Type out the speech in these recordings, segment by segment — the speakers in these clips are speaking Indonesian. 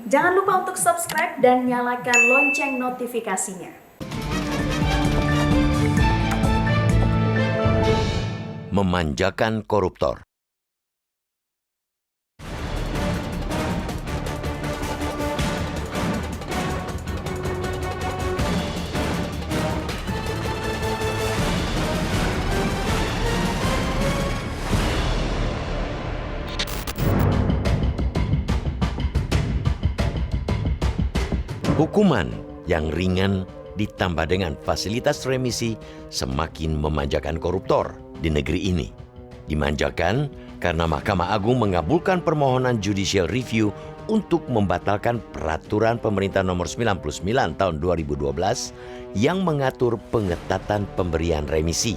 Jangan lupa untuk subscribe dan nyalakan lonceng notifikasinya. Memanjakan koruptor. Hukuman yang ringan ditambah dengan fasilitas remisi semakin memanjakan koruptor di negeri ini. Dimanjakan karena Mahkamah Agung mengabulkan permohonan judicial review untuk membatalkan peraturan pemerintah nomor 99 tahun 2012 yang mengatur pengetatan pemberian remisi.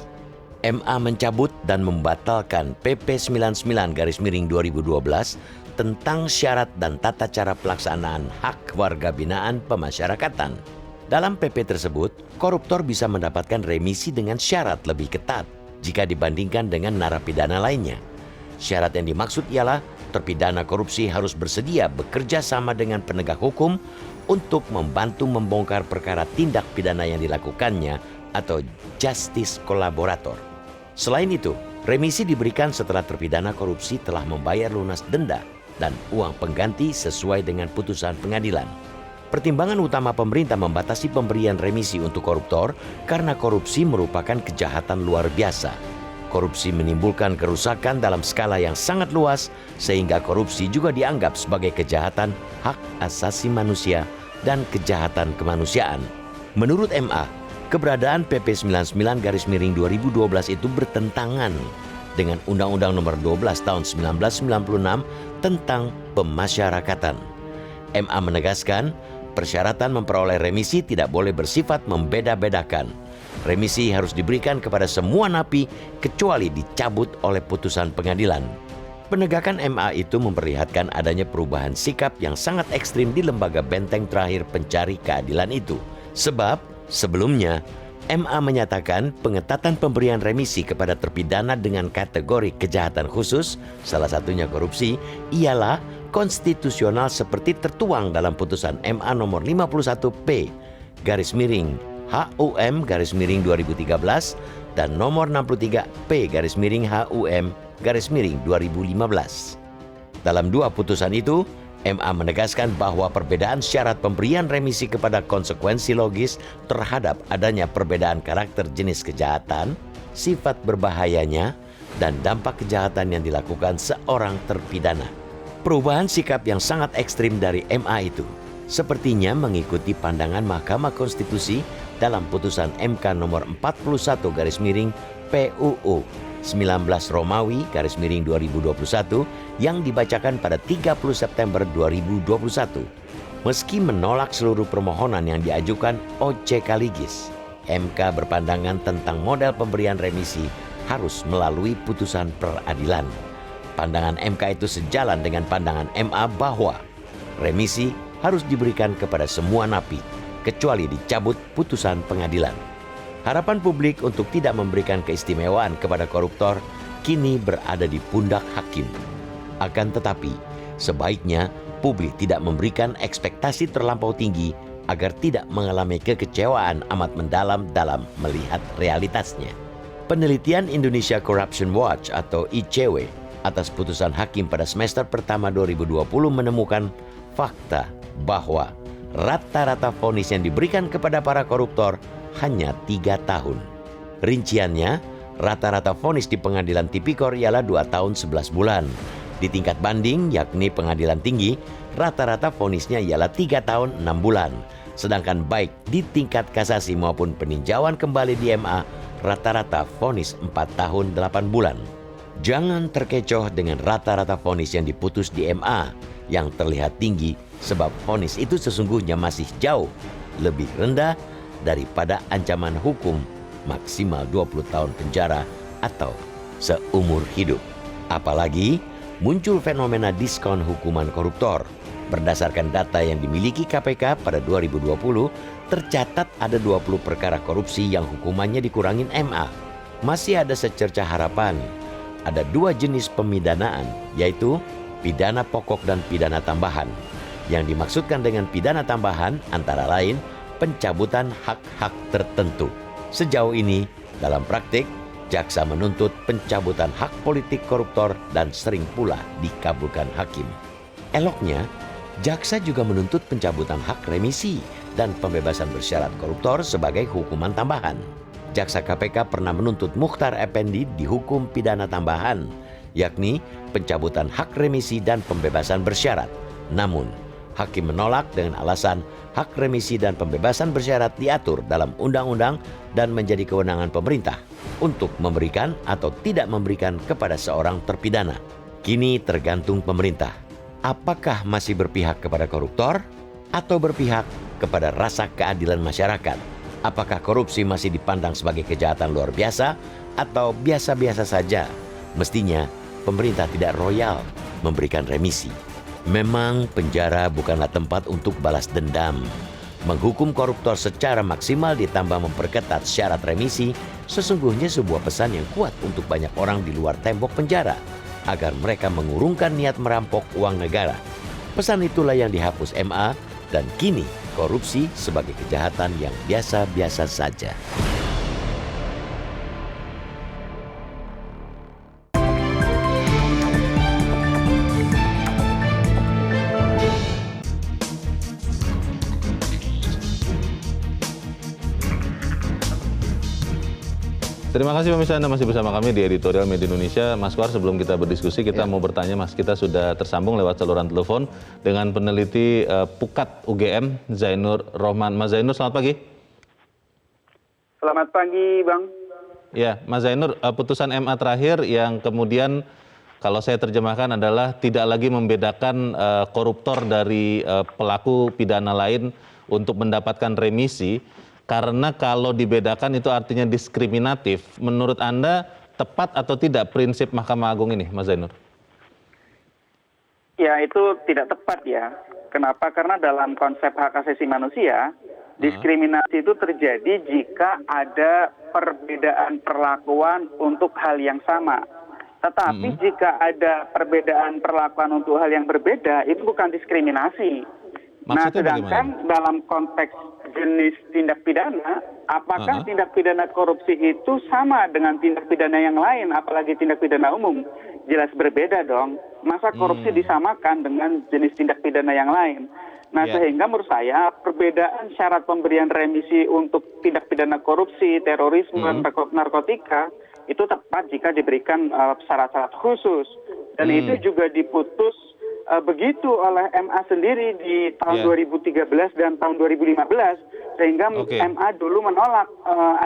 MA mencabut dan membatalkan PP 99/2012 tentang syarat dan tata cara pelaksanaan hak warga binaan pemasyarakatan. Dalam PP tersebut, koruptor bisa mendapatkan remisi dengan syarat lebih ketat jika dibandingkan dengan narapidana lainnya. Syarat yang dimaksud ialah terpidana korupsi harus bersedia bekerja sama dengan penegak hukum untuk membantu membongkar perkara tindak pidana yang dilakukannya atau justice collaborator. Selain itu, remisi diberikan setelah terpidana korupsi telah membayar lunas denda dan uang pengganti sesuai dengan putusan pengadilan. Pertimbangan utama pemerintah membatasi pemberian remisi untuk koruptor karena korupsi merupakan kejahatan luar biasa. Korupsi menimbulkan kerusakan dalam skala yang sangat luas sehingga korupsi juga dianggap sebagai kejahatan hak asasi manusia dan kejahatan kemanusiaan. Menurut MA, keberadaan PP 99/2012 itu bertentangan dengan Undang-Undang Nomor 12 Tahun 1996 tentang pemasyarakatan. MA menegaskan, persyaratan memperoleh remisi tidak boleh bersifat membeda-bedakan. Remisi harus diberikan kepada semua napi kecuali dicabut oleh putusan pengadilan. Penegakan MA itu memperlihatkan adanya perubahan sikap yang sangat ekstrim di lembaga benteng terakhir pencari keadilan itu. Sebab sebelumnya, MA menyatakan pengetatan pemberian remisi kepada terpidana dengan kategori kejahatan khusus, salah satunya korupsi, ialah konstitusional seperti tertuang dalam putusan MA nomor 51P/HUM/2013 dan nomor 63P/HUM/2015. Dalam dua putusan itu, MA menegaskan bahwa perbedaan syarat pemberian remisi kepada konsekuensi logis terhadap adanya perbedaan karakter jenis kejahatan, sifat berbahayanya, dan dampak kejahatan yang dilakukan seorang terpidana. Perubahan sikap yang sangat ekstrim dari MA itu sepertinya mengikuti pandangan Mahkamah Konstitusi dalam putusan MK nomor 41/PUU 19 Romawi/2021 yang dibacakan pada 30 September 2021. Meski menolak seluruh permohonan yang diajukan OJK Ligis, MK berpandangan tentang model pemberian remisi harus melalui putusan peradilan. Pandangan MK itu sejalan dengan pandangan MA bahwa remisi harus diberikan kepada semua napi, kecuali dicabut putusan pengadilan. Harapan publik untuk tidak memberikan keistimewaan kepada koruptor kini berada di pundak hakim. Akan tetapi, sebaiknya publik tidak memberikan ekspektasi terlampau tinggi agar tidak mengalami kekecewaan amat mendalam dalam melihat realitasnya. Penelitian Indonesia Corruption Watch atau ICW atas putusan hakim pada semester pertama 2020 menemukan fakta bahwa rata-rata vonis yang diberikan kepada para koruptor hanya 3 tahun. Rinciannya, rata-rata vonis di pengadilan tipikor ialah 2 tahun 11 bulan. Di tingkat banding, yakni pengadilan tinggi, rata-rata vonisnya ialah 3 tahun 6 bulan. Sedangkan baik di tingkat kasasi maupun peninjauan kembali di MA, rata-rata vonis 4 tahun 8 bulan. Jangan terkecoh dengan rata-rata vonis yang diputus di MA yang terlihat tinggi sebab vonis itu sesungguhnya masih jauh lebih rendah daripada ancaman hukum maksimal 20 tahun penjara atau seumur hidup. Apalagi muncul fenomena diskon hukuman koruptor. Berdasarkan data yang dimiliki KPK pada 2020, tercatat ada 20 perkara korupsi yang hukumannya dikurangin MA. Masih ada secercah harapan. Ada 2 jenis pemidanaan, yaitu pidana pokok dan pidana tambahan. Yang dimaksudkan dengan pidana tambahan antara lain pencabutan hak-hak tertentu. Sejauh ini, dalam praktik, jaksa menuntut pencabutan hak politik koruptor dan sering pula dikabulkan hakim. Eloknya, jaksa juga menuntut pencabutan hak remisi dan pembebasan bersyarat koruptor sebagai hukuman tambahan. Jaksa KPK pernah menuntut Muchtar Effendi dihukum pidana tambahan, yakni pencabutan hak remisi dan pembebasan bersyarat. Namun, hakim menolak dengan alasan hak remisi dan pembebasan bersyarat diatur dalam undang-undang dan menjadi kewenangan pemerintah untuk memberikan atau tidak memberikan kepada seorang terpidana. Kini tergantung pemerintah, apakah masih berpihak kepada koruptor atau berpihak kepada rasa keadilan masyarakat. Apakah korupsi masih dipandang sebagai kejahatan luar biasa atau biasa-biasa saja? Mestinya pemerintah tidak royal memberikan remisi. Memang penjara bukanlah tempat untuk balas dendam. Menghukum koruptor secara maksimal ditambah memperketat syarat remisi sesungguhnya sebuah pesan yang kuat untuk banyak orang di luar tembok penjara agar mereka mengurungkan niat merampok uang negara. Pesan itulah yang dihapus MA dan kini korupsi sebagai kejahatan yang biasa-biasa saja. Terima kasih pemirsa, Anda masih bersama kami di Editorial Media Indonesia. Mas War, sebelum kita berdiskusi, kita mau bertanya, Mas. Kita sudah tersambung lewat saluran telepon dengan peneliti Pukat UGM, Zainur Rohman. Mas Zainur, selamat pagi. Selamat pagi, Bang. Ya, Mas Zainur, putusan MA terakhir yang kemudian kalau saya terjemahkan adalah tidak lagi membedakan koruptor dari pelaku pidana lain untuk mendapatkan remisi. Karena kalau dibedakan itu artinya diskriminatif. Menurut Anda tepat atau tidak prinsip Mahkamah Agung ini, Mas Zainur? Ya, itu tidak tepat ya. Kenapa? Karena dalam konsep hak asasi manusia, diskriminasi itu terjadi jika ada perbedaan perlakuan untuk hal yang sama. Tetapi jika ada perbedaan perlakuan untuk hal yang berbeda, itu bukan diskriminasi. Nah, sedangkan dalam konteks jenis tindak pidana, apakah tindak pidana korupsi itu sama dengan tindak pidana yang lain, apalagi tindak pidana umum? Jelas berbeda dong. Masa korupsi disamakan dengan jenis tindak pidana yang lain? Nah, sehingga menurut saya perbedaan syarat pemberian remisi untuk tindak pidana korupsi, terorisme, narkotika itu tepat jika diberikan syarat-syarat khusus. Dan itu juga diputus begitu oleh MA sendiri di tahun 2013 dan tahun 2015, sehingga MA dulu menolak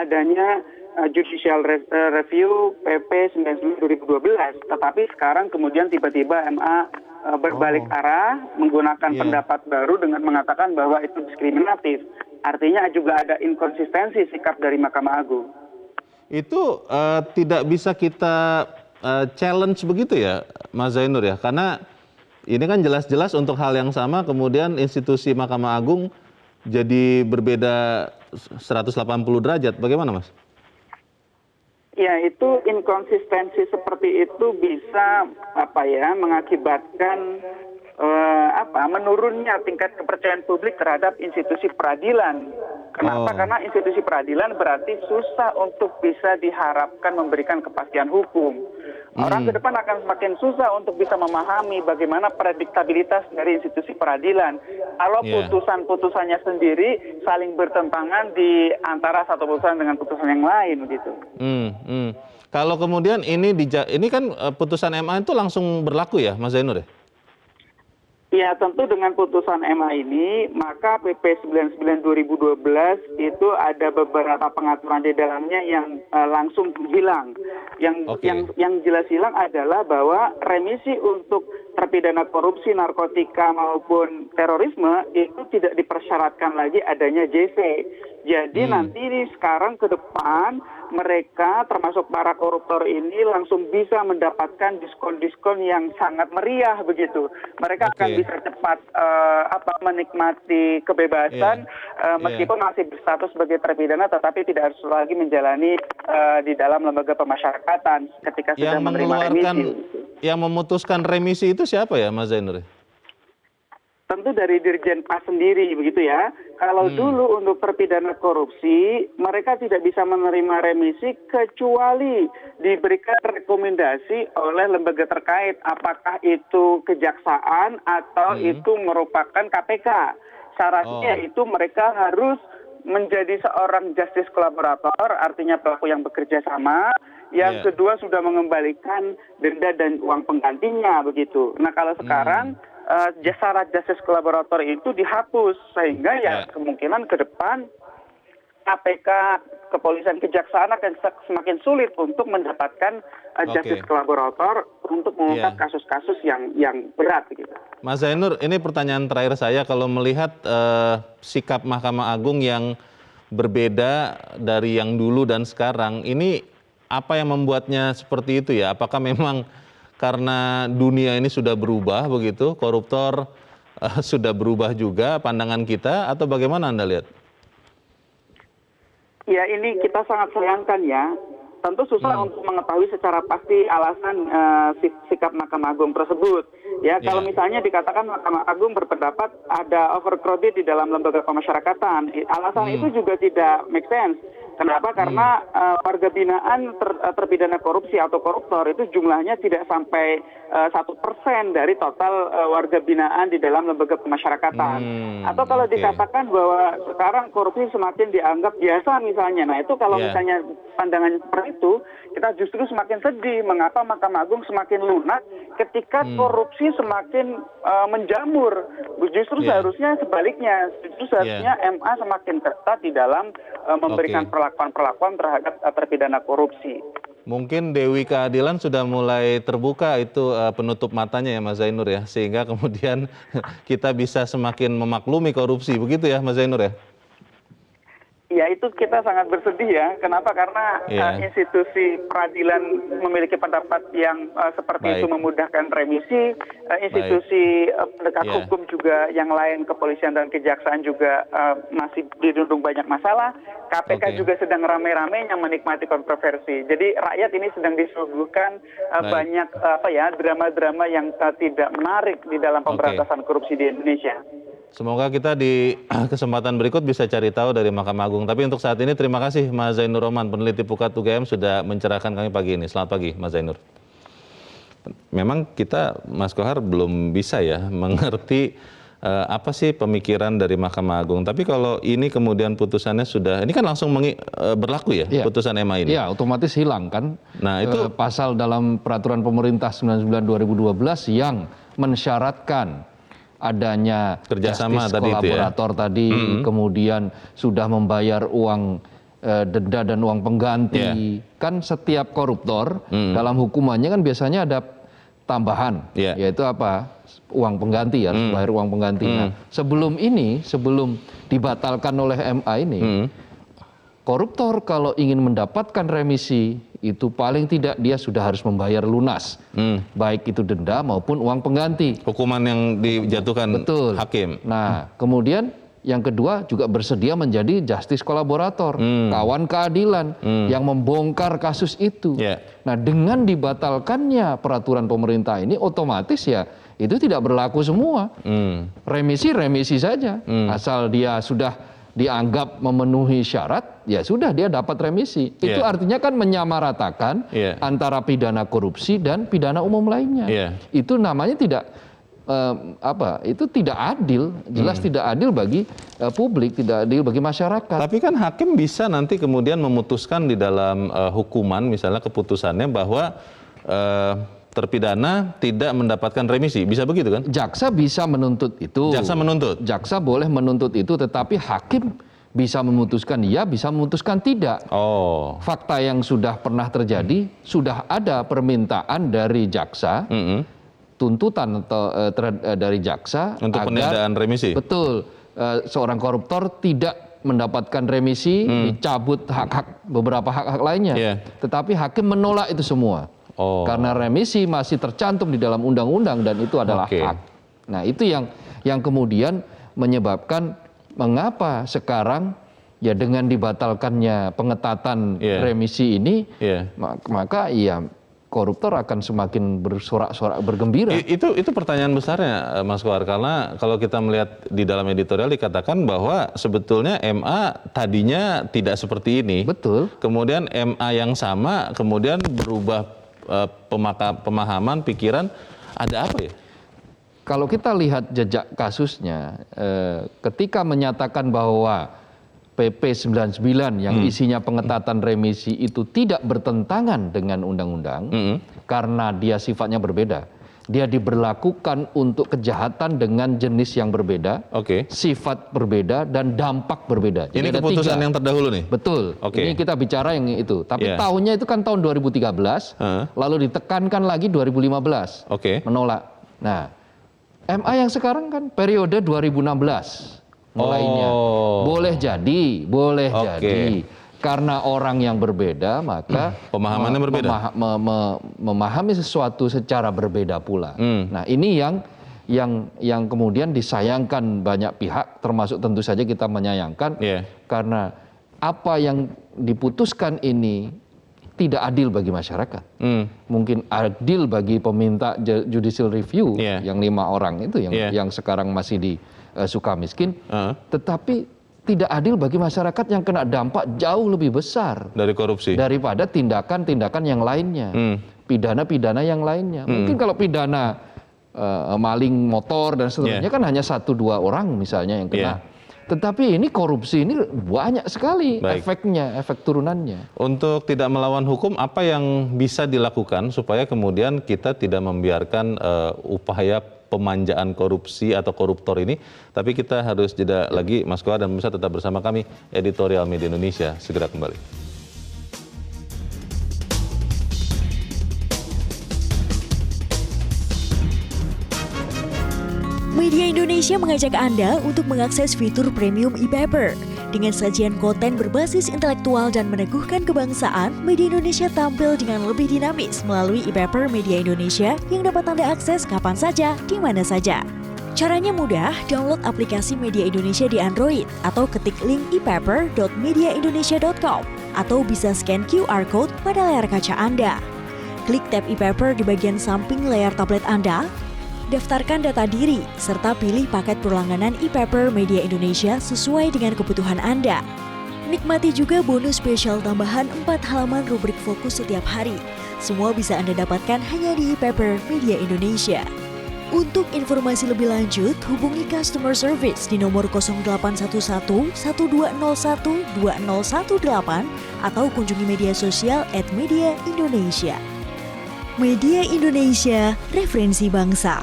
adanya judicial review PP 99/2012, tetapi sekarang kemudian tiba-tiba MA berbalik arah menggunakan pendapat baru dengan mengatakan bahwa itu diskriminatif. Artinya juga ada inkonsistensi sikap dari Mahkamah Agung. Itu tidak bisa kita challenge begitu ya, Mas Zainur ya, karena ini kan jelas-jelas untuk hal yang sama kemudian institusi Mahkamah Agung jadi berbeda 180 derajat. Bagaimana, Mas? Ya, itu inkonsistensi seperti itu bisa mengakibatkan menurunnya tingkat kepercayaan publik terhadap institusi peradilan. Kenapa? Karena institusi peradilan berarti susah untuk bisa diharapkan memberikan kepastian hukum. Orang ke depan akan semakin susah untuk bisa memahami bagaimana prediktabilitas dari institusi peradilan. Kalau putusan-putusannya sendiri saling bertentangan di antara satu putusan dengan putusan yang lain, gitu. Kalau kemudian ini kan putusan MA itu langsung berlaku ya, Mas Zainur ya? Ya, tentu dengan putusan MA ini, maka PP 99/2012 itu ada beberapa pengaturan di dalamnya yang langsung hilang. Yang jelas hilang adalah bahwa remisi untuk terpidana korupsi, narkotika maupun terorisme itu tidak dipersyaratkan lagi adanya JC. Jadi nanti sekarang ke depan mereka termasuk para koruptor ini langsung bisa mendapatkan diskon-diskon yang sangat meriah begitu. Mereka akan bisa cepat menikmati kebebasan meskipun masih berstatus sebagai terpidana, tetapi tidak harus lagi menjalani di dalam lembaga pemasyarakatan ketika sudah menerima remisi. Yang memutuskan remisi itu siapa ya, Mas Zainur? tentu dari Dirjen Pas sendiri begitu ya. Kalau dulu untuk terpidana korupsi, mereka tidak bisa menerima remisi kecuali diberikan rekomendasi oleh lembaga terkait, apakah itu kejaksaan atau itu merupakan KPK. Syaratnya itu mereka harus menjadi seorang justice collaborator, artinya pelaku yang bekerja sama. Yang kedua sudah mengembalikan denda dan uang penggantinya begitu. Nah kalau sekarang syarat justice collaborator itu dihapus sehingga ya kemungkinan ke depan KPK, kepolisian, kejaksaan akan semakin sulit untuk mendapatkan justice collaborator untuk mengungkap kasus-kasus yang berat gitu. Mas Zainur, ini pertanyaan terakhir saya, kalau melihat sikap Mahkamah Agung yang berbeda dari yang dulu dan sekarang, ini apa yang membuatnya seperti itu ya? Apakah memang karena dunia ini sudah berubah begitu, koruptor sudah berubah juga pandangan kita, atau bagaimana Anda lihat? Ya ini kita sangat sayangkan ya. Tentu susah untuk mengetahui secara pasti alasan sikap Mahkamah Agung tersebut. Ya, kalau misalnya dikatakan Mahkamah Agung berpendapat ada overcrowded di dalam lembaga pemasyarakatan, alasan itu juga tidak make sense. Kenapa? Karena warga binaan terpidana korupsi atau koruptor itu jumlahnya tidak sampai 1% dari total warga binaan di dalam lembaga pemasyarakatan. Atau kalau dikatakan bahwa sekarang korupsi semakin dianggap biasa misalnya, nah itu kalau misalnya pandangan seperti itu, kita justru semakin sedih mengapa Mahkamah Agung semakin lunak ketika korupsi semakin menjamur. Justru seharusnya sebaliknya, justru seharusnya MA semakin ketat di dalam memberikan perlakuan-perlakuan terhadap terpidana korupsi. Mungkin Dewi Keadilan sudah mulai terbuka itu penutup matanya ya Mas Zainur ya, sehingga kemudian kita bisa semakin memaklumi korupsi, begitu ya Mas Zainur ya? Ya itu kita sangat bersedih ya. Kenapa? Karena institusi peradilan memiliki pendapat yang seperti itu memudahkan remisi. Institusi penegak hukum juga yang lain, kepolisian dan kejaksaan juga masih didudung banyak masalah. KPK juga sedang rame-ramenya menikmati kontroversi. Jadi rakyat ini sedang disuguhkan banyak drama-drama yang tidak menarik di dalam pemberantasan korupsi di Indonesia. Semoga kita di kesempatan berikut bisa cari tahu dari Mahkamah Agung. Tapi untuk saat ini terima kasih Mas Zainur Rohman, peneliti Pukat UGM, sudah mencerahkan kami pagi ini. Selamat pagi Mas Zainur. Memang kita Mas Kohar belum bisa ya mengerti apa sih pemikiran dari Mahkamah Agung. Tapi kalau ini kemudian putusannya sudah, ini kan langsung berlaku ya putusan MA ini? Iya, otomatis hilang kan. Nah itu pasal dalam peraturan pemerintah 99/2012 yang mensyaratkan adanya kerjasama justice tadi kolaborator tadi, kemudian sudah membayar uang denda dan uang pengganti. Kan setiap koruptor dalam hukumannya kan biasanya ada tambahan, yaitu apa? Uang pengganti, harus bayar uang pengganti. Nah, sebelum dibatalkan oleh MA ini, koruptor kalau ingin mendapatkan remisi itu paling tidak dia sudah harus membayar lunas, baik itu denda maupun uang pengganti. Hukuman yang dijatuhkan hakim. Nah, kemudian yang kedua juga bersedia menjadi justice kolaborator, kawan keadilan yang membongkar kasus itu. Nah, dengan dibatalkannya peraturan pemerintah ini, otomatis ya itu tidak berlaku semua. Remisi saja, asal dia sudah dianggap memenuhi syarat, ya sudah dia dapat remisi. Itu artinya kan menyamaratakan antara pidana korupsi dan pidana umum lainnya. Itu namanya tidak itu tidak adil, jelas tidak adil bagi publik, tidak adil bagi masyarakat. Tapi kan hakim bisa nanti kemudian memutuskan di dalam hukuman, misalnya keputusannya bahwa terpidana tidak mendapatkan remisi, bisa begitu kan? Jaksa bisa menuntut itu. Jaksa boleh menuntut itu, tetapi hakim bisa memutuskan iya, bisa memutuskan tidak. Fakta yang sudah pernah terjadi, sudah ada permintaan dari jaksa, tuntutan dari jaksa untuk penundaan remisi. Betul, seorang koruptor tidak mendapatkan remisi, dicabut beberapa hak-hak lainnya. Tetapi hakim menolak itu semua. Karena remisi masih tercantum di dalam undang-undang dan itu adalah hak. Nah, itu yang kemudian menyebabkan mengapa sekarang ya dengan dibatalkannya pengetatan remisi ini, maka ya koruptor akan semakin bersorak-sorak bergembira. Itu pertanyaan besarnya, Mas Kohar, karena kalau kita melihat di dalam editorial dikatakan bahwa sebetulnya MA tadinya tidak seperti ini. Betul. Kemudian MA yang sama kemudian berubah pemahaman, pikiran, ada apa ya? Kalau kita lihat jejak kasusnya, ketika menyatakan bahwa PP 99 yang isinya pengetatan remisi itu tidak bertentangan dengan undang-undang karena dia sifatnya berbeda. Dia diberlakukan untuk kejahatan dengan jenis yang berbeda, sifat berbeda, dan dampak berbeda. Jadi ini keputusan yang terdahulu nih? Betul. Ini kita bicara yang itu. Tapi tahunnya itu kan tahun 2013, lalu ditekankan lagi 2015, menolak. Nah, MA yang sekarang kan periode 2016. Mulainya boleh jadi karena orang yang berbeda maka pemahamannya berbeda, memahami sesuatu secara berbeda pula. Nah, ini yang kemudian disayangkan banyak pihak, termasuk tentu saja kita menyayangkan karena apa yang diputuskan ini tidak adil bagi masyarakat. Mungkin adil bagi peminta judicial review yang 5 orang itu yang sekarang masih di Sukamiskin, tetapi tidak adil bagi masyarakat yang kena dampak jauh lebih besar dari korupsi daripada tindakan-tindakan yang lainnya, pidana-pidana yang lainnya. Mungkin kalau pidana maling motor dan seterusnya kan hanya 1-2 orang misalnya yang kena. Tetapi ini korupsi ini banyak sekali efeknya, efek turunannya. Untuk tidak melawan hukum, apa yang bisa dilakukan supaya kemudian kita tidak membiarkan upaya pemanjaan korupsi atau koruptor ini? Tapi kita harus jeda lagi, Mas Kohar dan pemirsa, tetap bersama kami, Editorial Media Indonesia. Segera kembali. Media Indonesia mengajak Anda untuk mengakses fitur premium e-paper. Dengan sajian konten berbasis intelektual dan meneguhkan kebangsaan, Media Indonesia tampil dengan lebih dinamis melalui e-paper Media Indonesia yang dapat Anda akses kapan saja, di mana saja. Caranya mudah, download aplikasi Media Indonesia di Android atau ketik link e-paper.mediaindonesia.com atau bisa scan QR Code pada layar kaca Anda. Klik tab e-paper di bagian samping layar tablet Anda, daftarkan data diri, serta pilih paket berlangganan e-paper Media Indonesia sesuai dengan kebutuhan Anda. Nikmati juga bonus spesial tambahan 4 halaman rubrik fokus setiap hari. Semua bisa Anda dapatkan hanya di e-paper Media Indonesia. Untuk informasi lebih lanjut, hubungi customer service di nomor 0811 1201 2018 atau kunjungi media sosial @mediaindonesia. Media Indonesia, referensi bangsa.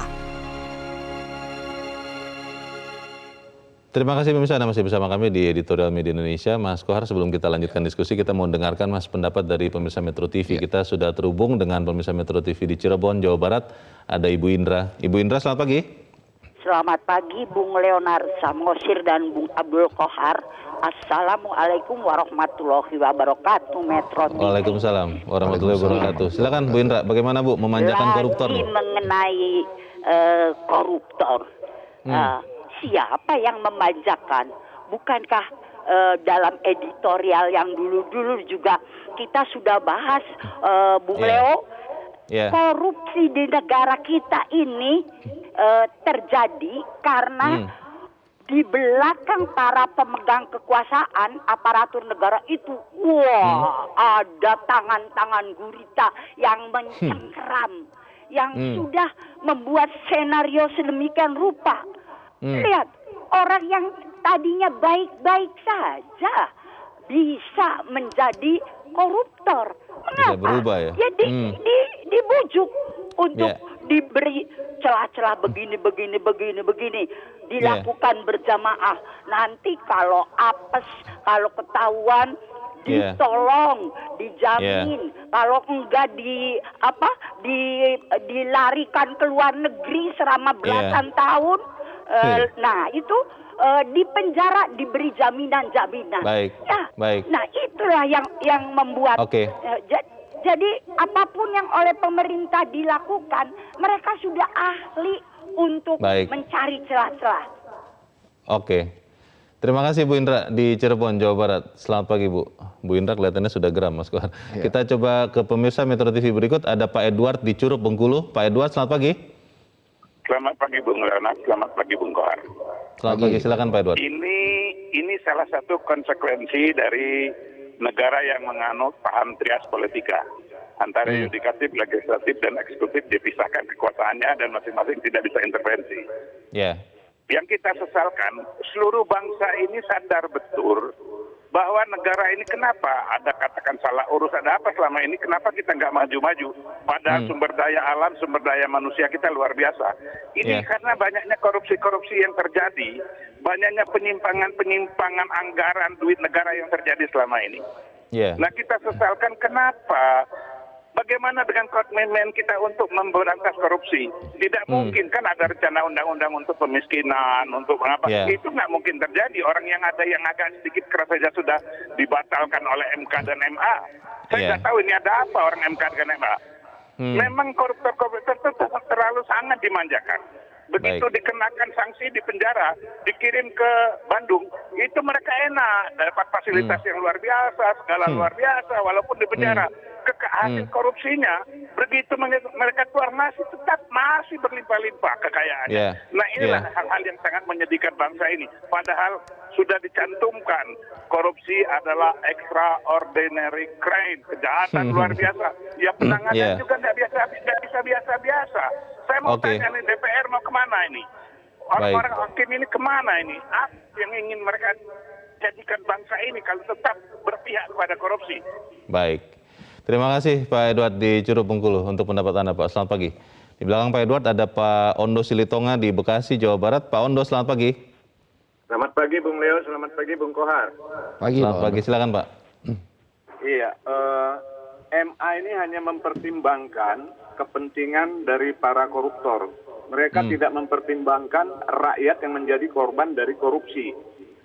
Terima kasih pemirsa, Anda masih bersama kami di Editorial Media Indonesia. Mas Kohar, sebelum kita lanjutkan diskusi, kita mau dengarkan Mas pendapat dari pemirsa Metro TV. Kita sudah terhubung dengan pemirsa Metro TV di Cirebon, Jawa Barat. Ada Ibu Indra. Ibu Indra, selamat pagi. Selamat pagi Bung Leonard Samosir dan Bung Abdul Kohar. Assalamualaikum warahmatullahi wabarakatuh, Metro TV. Waalaikumsalam warahmatullahi wabarakatuh. Silakan Bu Indra, bagaimana Bu memanjakan koruptor? Lagi mengenai koruptor. Siapa yang memanjakan? Bukankah dalam editorial yang dulu-dulu juga kita sudah bahas, Bung Leo, korupsi di negara kita ini terjadi karena di belakang para pemegang kekuasaan aparatur negara itu, ada tangan-tangan gurita yang mencengkeram, yang sudah membuat skenario sedemikian rupa. Lihat, orang yang tadinya baik-baik saja bisa menjadi koruptor. Mengapa? Bisa berubah ya? Ya dibujuk untuk diberi celah-celah begini. Dilakukan berjamaah. Nanti kalau apes, kalau ketahuan, ditolong, dijamin. Kalau enggak dilarikan ke luar negeri selama belasan tahun. Nah itu di penjara diberi jaminan-jaminan. Baik. Nah itulah yang membuat. Jadi apapun yang oleh pemerintah dilakukan, mereka sudah ahli untuk mencari celah-celah. Terima kasih Bu Indra di Cirebon, Jawa Barat. Selamat pagi Bu. Bu Indra kelihatannya sudah geram, Mas Kohar. Kita coba ke pemirsa Metro TV berikut, ada Pak Edward di Curup, Bengkulu. Pak Edward, selamat pagi. Selamat pagi Bung Leonard, selamat pagi Bung Kohar. Selamat pagi, silakan Pak Edward. Ini salah satu konsekuensi dari negara yang menganut paham trias politika. Antara yudikatif, legislatif, dan eksekutif dipisahkan kekuasaannya dan masing-masing tidak bisa intervensi. Yang kita sesalkan, seluruh bangsa ini sadar betul bahwa negara ini kenapa ada katakan salah urus, ada apa selama ini, kenapa kita nggak maju-maju. Padahal sumber daya alam, sumber daya manusia kita luar biasa. Ini karena banyaknya korupsi-korupsi yang terjadi, banyaknya penyimpangan anggaran duit negara yang terjadi selama ini. Nah kita sesalkan kenapa. Bagaimana dengan komitmen kita untuk memberantas korupsi? Tidak mungkin, kan ada rencana undang-undang untuk pemiskinan, untuk mengapa? Itu nggak mungkin terjadi. Orang yang ada yang agak sedikit keras saja sudah dibatalkan oleh MK dan MA. Saya nggak tahu ini ada apa orang MK dan MA. Memang koruptor-koruptor itu terlalu sangat dimanjakan. Begitu dikenakan sanksi di penjara, dikirim ke Bandung, itu mereka enak, dapat fasilitas yang luar biasa, segala luar biasa, walaupun di penjara. Hasil korupsinya, begitu mereka keluar masih berlimpah-limpah kekayaannya. Nah inilah hal-hal yang sangat menyedihkan bangsa ini. Padahal sudah dicantumkan korupsi adalah extraordinary crime, kejahatan luar biasa. Ya penanganan juga nggak bisa biasa-biasa. Saya mau tanya nih, DPR mau kemana ini? Orang-orang hakim ini kemana ini? Apa yang ingin mereka jadikan bangsa ini kalau tetap berpihak kepada korupsi? Baik. Terima kasih Pak Edward di Curup, Bengkulu untuk pendapat Anda, Pak. Selamat pagi. Di belakang Pak Edward ada Pak Ondo Silitonga di Bekasi, Jawa Barat. Pak Ondo, selamat pagi. Selamat pagi Bung Leo, selamat pagi Bung Kohar. Selamat pagi, silakan Pak. Iya, MA ini hanya mempertimbangkan kepentingan dari para koruptor. Mereka tidak mempertimbangkan rakyat yang menjadi korban dari korupsi.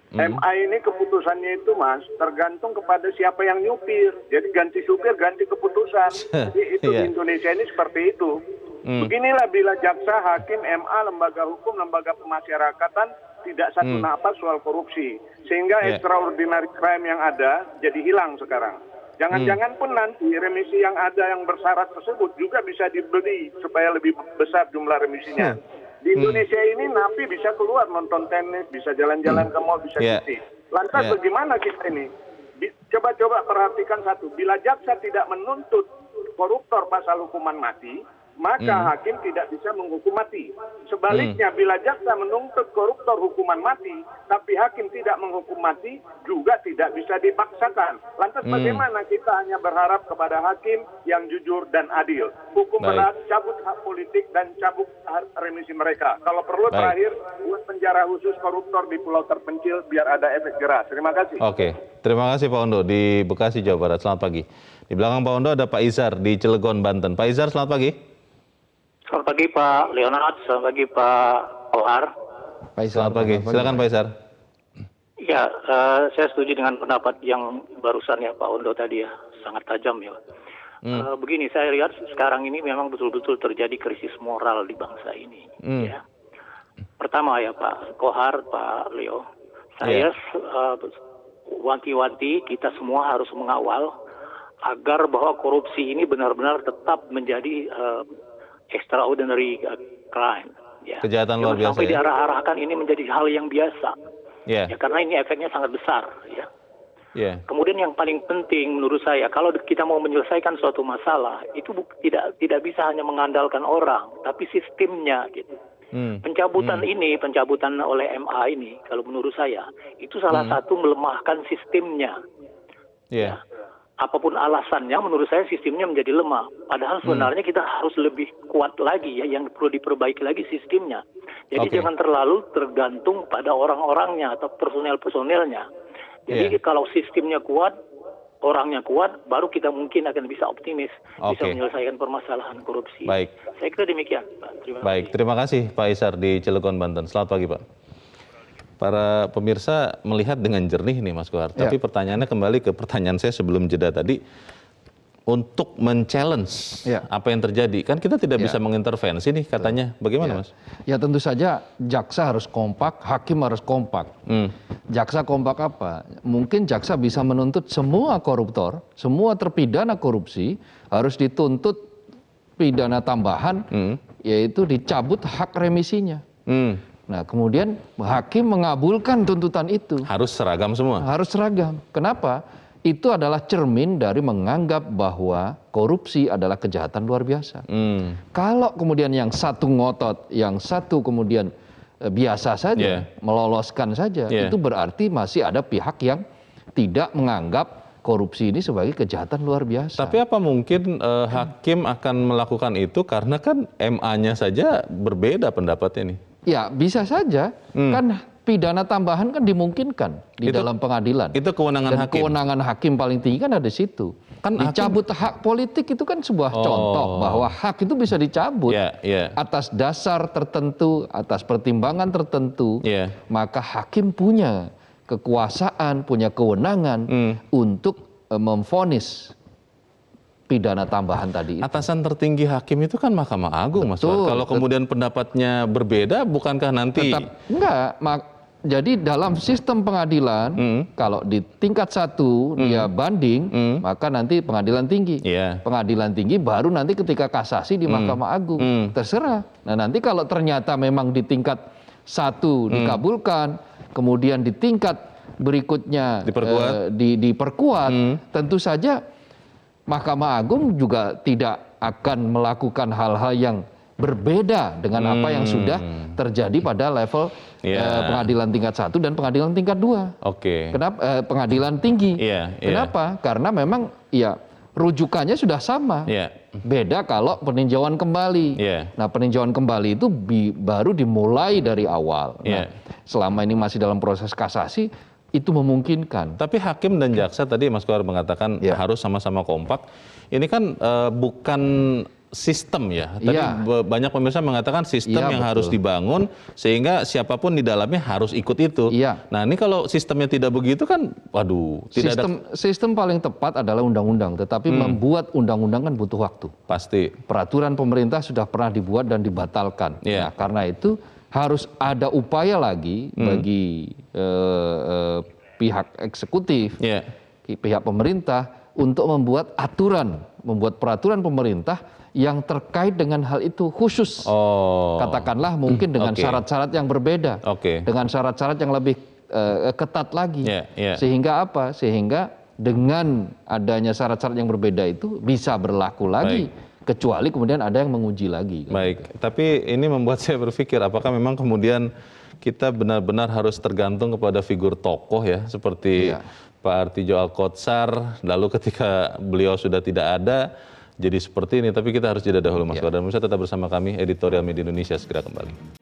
MA ini keputusannya itu Mas tergantung kepada siapa yang nyupir. Jadi ganti supir ganti keputusan. Jadi itu di Indonesia ini seperti itu. Beginilah bila jaksa, hakim, MA, lembaga hukum, lembaga pemasyarakatan tidak satu napas soal korupsi. Sehingga extraordinary crime yang ada jadi hilang sekarang. Jangan-jangan pun nanti remisi yang ada yang bersyarat tersebut juga bisa dibeli supaya lebih besar jumlah remisinya. Di Indonesia ini napi bisa keluar nonton tenis, bisa jalan-jalan ke mall, bisa cuti. Lantas bagaimana kita ini? Coba-coba perhatikan satu, bila jaksa tidak menuntut koruptor pasal hukuman mati, maka hakim tidak bisa menghukum mati. Sebaliknya, bila jaksa menuntut koruptor hukuman mati, tapi hakim tidak menghukum mati, juga tidak bisa dipaksakan. Lantas bagaimana kita hanya berharap kepada hakim yang jujur dan adil? Hukum berat, cabut hak politik, dan cabut remisi mereka. Kalau perlu terakhir, buat penjara khusus koruptor di pulau terpencil, biar ada efek jerah. Terima kasih. Oke, terima kasih Pak Ondo di Bekasi, Jawa Barat. Selamat pagi. Di belakang Pak Ondo ada Pak Izar di Cilegon, Banten. Pak Izar, selamat pagi. Selamat pagi Pak Leonard, selamat pagi Pak Kohar. Selamat pagi, silakan Pak Izar. Ya, saya setuju dengan pendapat yang barusan ya Pak Ondo tadi ya, sangat tajam ya. Begini, saya lihat sekarang ini memang betul-betul terjadi krisis moral di bangsa ini. Ya. Pertama ya Pak Kohar, Pak Leo, saya wanti-wanti kita semua harus mengawal agar bahwa korupsi ini benar-benar tetap menjadi extraordinary crime. Ya. Kejahatan luar biasa. Sampai diarah-arahkan ini menjadi hal yang biasa. Ya, karena ini efeknya sangat besar. Ya. Kemudian yang paling penting menurut saya, kalau kita mau menyelesaikan suatu masalah, itu tidak bisa hanya mengandalkan orang, tapi sistemnya. Gitu. Pencabutan oleh MA ini, kalau menurut saya, itu salah satu melemahkan sistemnya. Ya. Apapun alasannya, menurut saya sistemnya menjadi lemah. Padahal sebenarnya kita harus lebih kuat lagi ya, yang perlu diperbaiki lagi sistemnya. Jadi jangan terlalu tergantung pada orang-orangnya atau personel-personelnya. Jadi kalau sistemnya kuat, orangnya kuat, baru kita mungkin akan bisa optimis, bisa menyelesaikan permasalahan korupsi. Baik. Saya kira demikian, Pak. Terima kasih Pak Izar di Cilegon, Banten. Selamat pagi Pak. Para pemirsa melihat dengan jernih nih Mas Kohar. Tapi pertanyaannya kembali ke pertanyaan saya sebelum jeda tadi. untuk men-challenge apa yang terjadi. Kan kita tidak bisa mengintervensi nih katanya. Bagaimana Mas? Ya tentu saja jaksa harus kompak, hakim harus kompak. Jaksa kompak apa? Mungkin jaksa bisa menuntut semua koruptor, semua terpidana korupsi harus dituntut pidana tambahan, yaitu dicabut hak remisinya. Nah kemudian hakim mengabulkan tuntutan itu. Harus seragam semua? Harus seragam. Kenapa? Itu adalah cermin dari menganggap bahwa korupsi adalah kejahatan luar biasa. Kalau kemudian yang satu ngotot, yang satu kemudian biasa saja, meloloskan saja, itu berarti masih ada pihak yang tidak menganggap korupsi ini sebagai kejahatan luar biasa. Tapi apa mungkin hakim akan melakukan itu karena kan MA-nya saja berbeda pendapatnya nih? Ya bisa saja, kan pidana tambahan kan dimungkinkan di dalam pengadilan. Itu kewenangan hakim. Kewenangan hakim paling tinggi kan ada di situ. Kan dicabut hak politik itu kan sebuah contoh bahwa hak itu bisa dicabut atas dasar tertentu, atas pertimbangan tertentu. Maka hakim punya kekuasaan, punya kewenangan untuk memvonis pidana tambahan tadi. Atasan tertinggi hakim itu kan Mahkamah Agung, Mas. Kalau kemudian pendapatnya berbeda, bukankah nanti? Enggak. Jadi dalam sistem pengadilan, kalau di tingkat 1 dia banding, maka nanti pengadilan tinggi. Pengadilan tinggi baru nanti ketika kasasi di Mahkamah Agung. Terserah. Nah nanti kalau ternyata memang di tingkat 1 dikabulkan, kemudian di tingkat berikutnya diperkuat, tentu saja Mahkamah Agung juga tidak akan melakukan hal-hal yang berbeda dengan apa yang sudah terjadi pada level pengadilan tingkat 1 dan pengadilan tingkat 2. Kenapa pengadilan tinggi? Kenapa? Karena memang rujukannya sudah sama. Beda kalau peninjauan kembali. Nah, peninjauan kembali itu baru dimulai dari awal. Nah, selama ini masih dalam proses kasasi, itu memungkinkan. Tapi hakim dan jaksa tadi Mas Kohar mengatakan harus sama-sama kompak. Ini kan bukan sistem ya. Tadi banyak pemirsa mengatakan sistem yang harus dibangun sehingga siapapun di dalamnya harus ikut itu. Nah ini kalau sistemnya tidak begitu kan, waduh. Sistem paling tepat adalah undang-undang. Tetapi membuat undang-undang kan butuh waktu. Pasti. Peraturan pemerintah sudah pernah dibuat dan dibatalkan. Nah karena itu harus ada upaya lagi bagi pihak eksekutif, pihak pemerintah untuk membuat peraturan pemerintah yang terkait dengan hal itu khusus. Katakanlah mungkin dengan syarat-syarat yang berbeda, dengan syarat-syarat yang lebih ketat lagi. Sehingga apa? Sehingga dengan adanya syarat-syarat yang berbeda itu bisa berlaku lagi. Kecuali kemudian ada yang menguji lagi. Baik, tapi ini membuat saya berpikir apakah memang kemudian kita benar-benar harus tergantung kepada figur tokoh ya, seperti Pak Artijo Alkotsar, lalu ketika beliau sudah tidak ada, jadi seperti ini. Tapi kita harus jeda dahulu Mas Kohar. Dan bisa tetap bersama kami, Editorial Media Indonesia segera kembali.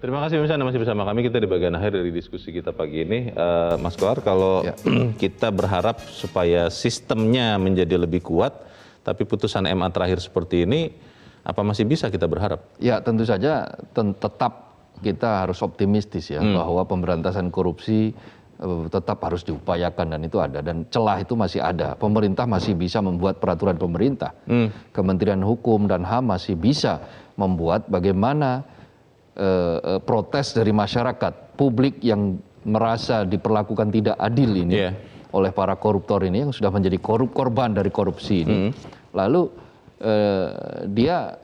Terima kasih pemirsa Anda masih bersama kami. Kita di bagian akhir dari diskusi kita pagi ini. Mas Kohar, kalau kita berharap supaya sistemnya menjadi lebih kuat, tapi putusan MA terakhir seperti ini, apa masih bisa kita berharap? Ya tentu saja tetap kita harus optimistis ya, bahwa pemberantasan korupsi tetap harus diupayakan dan itu ada. Dan celah itu masih ada. Pemerintah masih bisa membuat peraturan pemerintah. Kementerian Hukum dan HAM masih bisa membuat bagaimana protes dari masyarakat, publik yang merasa diperlakukan tidak adil ini oleh para koruptor ini yang sudah menjadi korban dari korupsi ini. Lalu dia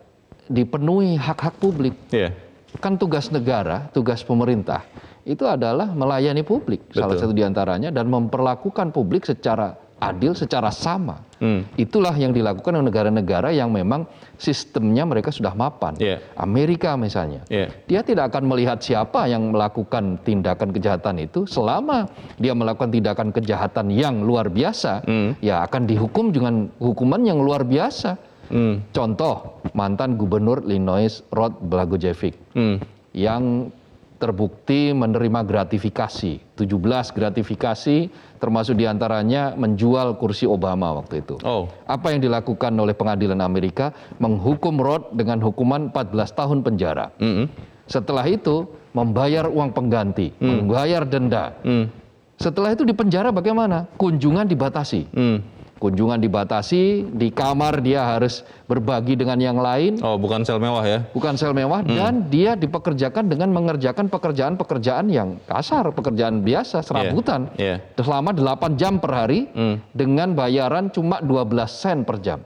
dipenuhi hak-hak publik. Kan tugas negara, tugas pemerintah itu adalah melayani publik. Salah satu diantaranya dan memperlakukan publik secara adil, secara sama. Itulah yang dilakukan oleh negara-negara yang memang sistemnya mereka sudah mapan. Amerika misalnya, dia tidak akan melihat siapa yang melakukan tindakan kejahatan itu, selama dia melakukan tindakan kejahatan yang luar biasa, ya akan dihukum dengan hukuman yang luar biasa. Contoh, mantan gubernur Illinois Rod Blagojevich yang terbukti menerima gratifikasi, 17 gratifikasi, termasuk diantaranya menjual kursi Obama waktu itu. Apa yang dilakukan oleh pengadilan Amerika? Menghukum Roth dengan hukuman 14 tahun penjara. Setelah itu membayar uang pengganti, membayar denda. Setelah itu di penjara bagaimana? Kunjungan dibatasi. Kunjungan dibatasi, di kamar dia harus berbagi dengan yang lain. Bukan sel mewah ya? Bukan sel mewah, dan dia dipekerjakan dengan mengerjakan pekerjaan-pekerjaan yang kasar, pekerjaan biasa, serabutan. Selama 8 jam per hari, dengan bayaran cuma 12 sen per jam.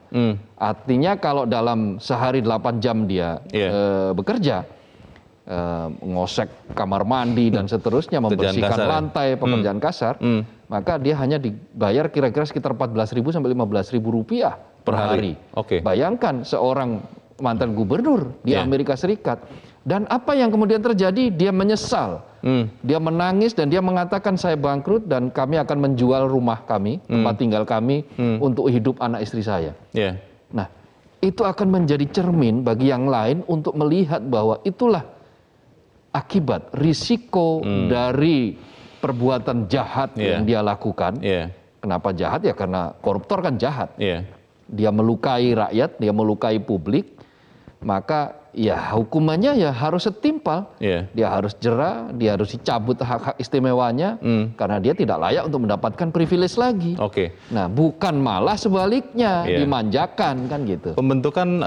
Artinya kalau dalam sehari 8 jam dia bekerja, ngosek kamar mandi dan seterusnya, membersihkan lantai, pekerjaan kasar, maka dia hanya dibayar kira-kira sekitar 14.000 sampai 15.000 rupiah per hari. Bayangkan seorang mantan gubernur di Amerika Serikat. Dan apa yang kemudian terjadi? Dia menyesal, dia menangis dan dia mengatakan, saya bangkrut dan kami akan menjual rumah kami, tempat tinggal kami, untuk hidup anak istri saya. Nah, itu akan menjadi cermin bagi yang lain untuk melihat bahwa itulah akibat, risiko dari perbuatan jahat yang dia lakukan. Kenapa jahat? Ya karena koruptor kan jahat. Dia melukai rakyat, dia melukai publik, maka ya hukumannya ya harus setimpal. Dia harus jera, dia harus dicabut hak-hak istimewanya, karena dia tidak layak untuk mendapatkan privilege lagi. Nah, bukan malah sebaliknya, dimanjakan kan gitu. Pembentukan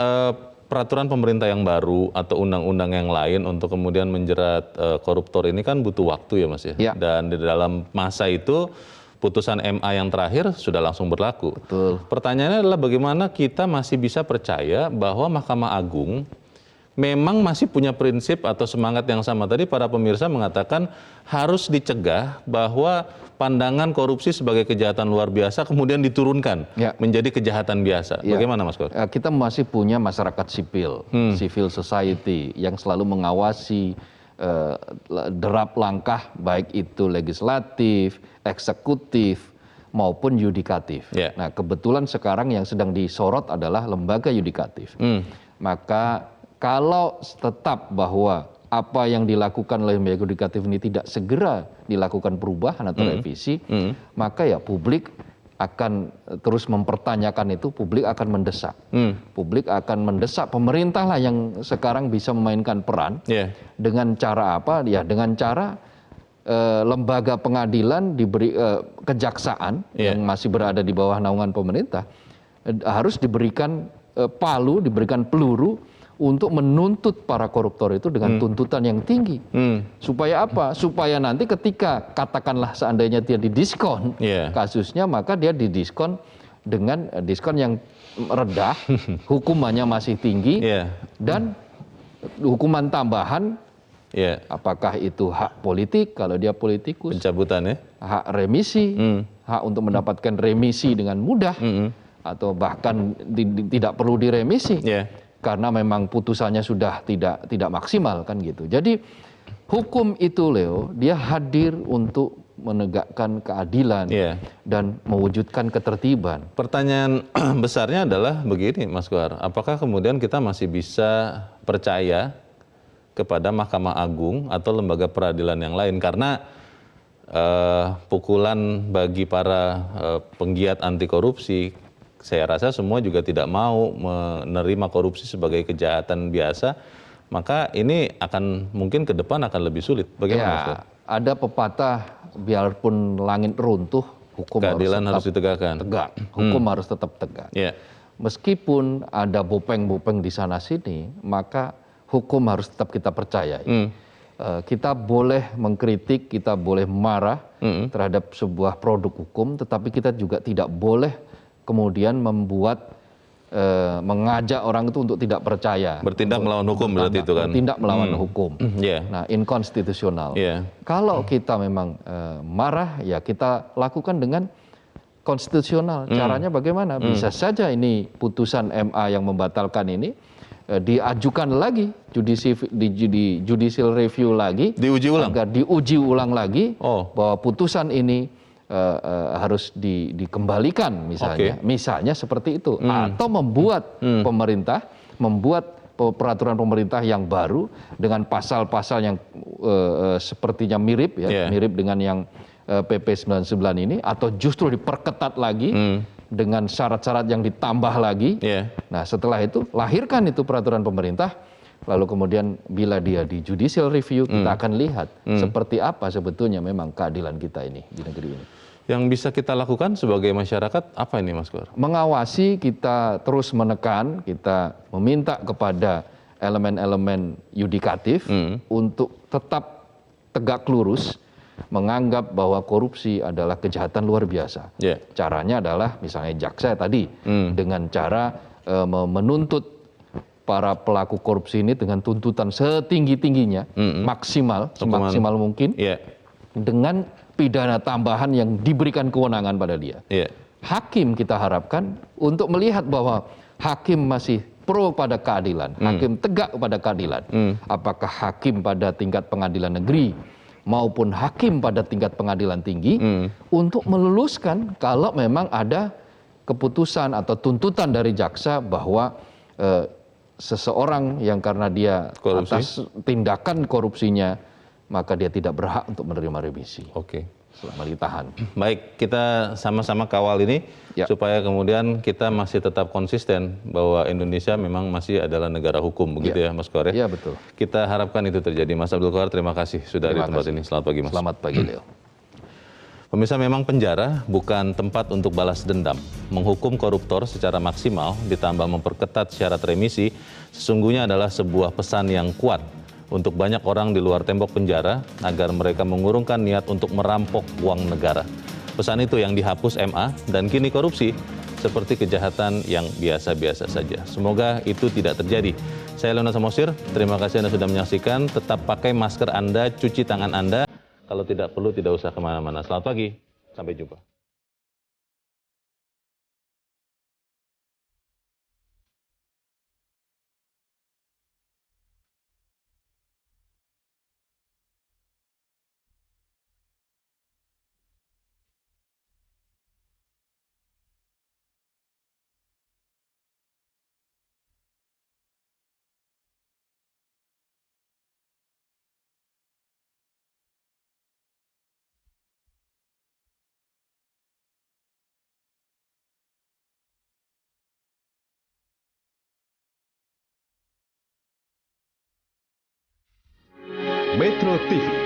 peraturan pemerintah yang baru atau undang-undang yang lain untuk kemudian menjerat koruptor ini kan butuh waktu ya Mas ya. Dan di dalam masa itu putusan MA yang terakhir sudah langsung berlaku. Pertanyaannya adalah bagaimana kita masih bisa percaya bahwa Mahkamah Agung memang masih punya prinsip atau semangat yang sama. Tadi para pemirsa mengatakan harus dicegah bahwa pandangan korupsi sebagai kejahatan luar biasa kemudian diturunkan menjadi kejahatan biasa. Bagaimana Mas Kor? Kita masih punya masyarakat sipil, civil society yang selalu mengawasi derap langkah baik itu legislatif, eksekutif maupun yudikatif. Nah, kebetulan sekarang yang sedang disorot adalah lembaga yudikatif. Maka kalau tetap bahwa apa yang dilakukan oleh lembaga yudikatif ini tidak segera dilakukan perubahan atau revisi, maka ya publik akan terus mempertanyakan itu, publik akan mendesak. Publik akan mendesak pemerintah lah yang sekarang bisa memainkan peran. Dengan cara apa? Ya dengan cara lembaga pengadilan diberi kejaksaan yang masih berada di bawah naungan pemerintah harus diberikan palu, diberikan peluru untuk menuntut para koruptor itu dengan tuntutan yang tinggi. Supaya apa? Supaya nanti ketika katakanlah seandainya dia didiskon kasusnya, maka dia didiskon dengan diskon yang rendah, hukumannya masih tinggi, dan hukuman tambahan, apakah itu hak politik kalau dia politikus, pencabutan hak remisi, hak untuk mendapatkan remisi dengan mudah, atau bahkan tidak perlu diremisi. Karena memang putusannya sudah tidak maksimal kan gitu. Jadi hukum itu Leo, dia hadir untuk menegakkan keadilan dan mewujudkan ketertiban. Pertanyaan besarnya adalah begini Mas Kohar, apakah kemudian kita masih bisa percaya kepada Mahkamah Agung atau lembaga peradilan yang lain? Karena pukulan bagi para penggiat anti korupsi, saya rasa semua juga tidak mau menerima korupsi sebagai kejahatan biasa, maka ini akan mungkin ke depan akan lebih sulit. Bagaimana? Ada pepatah, biarpun langit runtuh, hukum keadilan harus ditegakkan. Hukum harus tetap tegak. Meskipun ada bopeng-bopeng di sana sini, maka hukum harus tetap kita percaya. Kita boleh mengkritik, kita boleh marah terhadap sebuah produk hukum, tetapi kita juga tidak boleh kemudian membuat mengajak orang itu untuk tidak percaya. Bertindak melawan hukum berarti itu kan? Bertindak melawan hukum. Nah, inkonstitusional. Kalau kita memang marah, ya kita lakukan dengan konstitusional. Caranya bagaimana? Bisa saja ini putusan MA yang membatalkan ini diajukan lagi, judicial review lagi. Diuji ulang? Agar diuji ulang lagi bahwa putusan ini harus dikembalikan misalnya seperti itu, atau membuat pemerintah membuat peraturan pemerintah yang baru dengan pasal-pasal yang sepertinya mirip ya, mirip dengan yang PP 99 ini, atau justru diperketat lagi dengan syarat-syarat yang ditambah lagi. Nah, setelah itu lahirkan itu peraturan pemerintah, lalu kemudian bila dia di judicial review, kita akan lihat seperti apa sebetulnya memang keadilan kita ini di negeri ini. Yang bisa kita lakukan sebagai masyarakat apa ini, Mas Koir? Mengawasi, kita terus menekan, kita meminta kepada elemen-elemen yudikatif untuk tetap tegak lurus, menganggap bahwa korupsi adalah kejahatan luar biasa. Caranya adalah misalnya jaksa tadi dengan cara menuntut para pelaku korupsi ini dengan tuntutan setinggi-tingginya, maksimal, semaksimal mungkin, dengan pidana tambahan yang diberikan kewenangan pada dia. Hakim kita harapkan untuk melihat bahwa hakim masih pro pada keadilan, hakim tegak pada keadilan. Apakah hakim pada tingkat pengadilan negeri maupun hakim pada tingkat pengadilan tinggi untuk meluluskan kalau memang ada keputusan atau tuntutan dari jaksa bahwa seseorang yang karena dia atas tindakan korupsinya, maka dia tidak berhak untuk menerima remisi. Selama ditahan. Baik, kita sama-sama kawal ini supaya kemudian kita masih tetap konsisten bahwa Indonesia memang masih adalah negara hukum, begitu ya Mas Koir? Iya, betul. Kita harapkan itu terjadi. Mas Abdul Qohar, terima kasih sudah di tempat ini. Selamat pagi, Mas. Selamat pagi, Leo. Pemirsa, memang penjara bukan tempat untuk balas dendam. Menghukum koruptor secara maksimal ditambah memperketat syarat remisi sesungguhnya adalah sebuah pesan yang kuat untuk banyak orang di luar tembok penjara agar mereka mengurungkan niat untuk merampok uang negara. Pesan itu yang dihapus MA dan kini korupsi seperti kejahatan yang biasa-biasa saja. Semoga itu tidak terjadi. Saya Leonard Samosir, terima kasih Anda sudah menyaksikan. Tetap pakai masker Anda, cuci tangan Anda. Kalau tidak perlu, tidak usah kemana-mana. Selamat pagi, sampai jumpa. Metro TV